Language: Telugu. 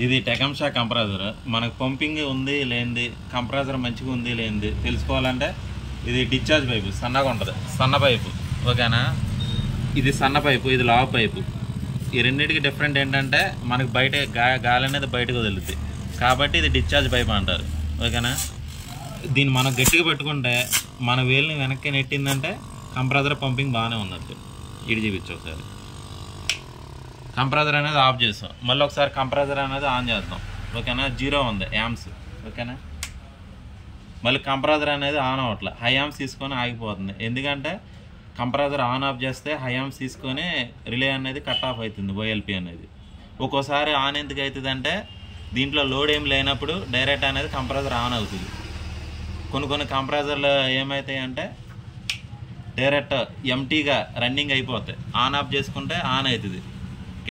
ఇది టెకంషా కంప్రెసర్. మనకు పంపింగ్ ఉంది లేనిది, కంప్రెసర్ మంచిగా ఉంది లేనిది తెలుసుకోవాలంటే ఇది డిశ్చార్జ్ పైపు సన్నగా ఉంటుంది, సన్న పైపు. ఓకేనా? ఇది సన్న పైపు, ఇది లావు పైపు. ఈ రెండింటికి డిఫరెంట్ ఏంటంటే మనకు బయట గాలి అనేది బయటకు వదులుద్ది కాబట్టి ఇది డిశ్చార్జ్ పైప్ అంటారు. ఓకేనా? దీన్ని మనం గట్టిగా పెట్టుకుంటే మన వేలుని వెనక్కి నెట్టిందంటే కంప్రెసర్ పంపింగ్ బాగానే ఉన్నట్టు. ఇటు చూపించు ఒకసారి. కంప్రెసర్ అనేది ఆఫ్ చేస్తాం, మళ్ళీ ఒకసారి కంప్రెసర్ అనేది ఆన్ చేద్దాం. ఓకేనా? 0 ఉంది యాంప్స్. ఓకేనా? మళ్ళీ కంప్రెసర్ అనేది ఆన్ అవ్వట్లే, హై యాంప్స్ తీసుకొని ఆగిపోతుంది. ఎందుకంటే కంప్రెసర్ ఆన్ ఆఫ్ చేస్తే హై యాంప్స్ తీసుకొని రిలే అనేది కట్ ఆఫ్ అవుతుంది, ఓఎల్పి అనేది. ఒక్కోసారి ఆన్ ఎందుకు అవుతుంది అంటే దీంట్లో లోడ్ ఏం లేనప్పుడు డైరెక్ట్ అనేది కంప్రెసర్ ఆన్ అవుతుంది. కొన్ని కంప్రెసర్లు ఏమవుతాయి అంటే డైరెక్ట్ ఎంటీగా రన్నింగ్ అయిపోతాయి, ఆన్ ఆఫ్ చేసుకుంటే ఆన్ అవుతుంది.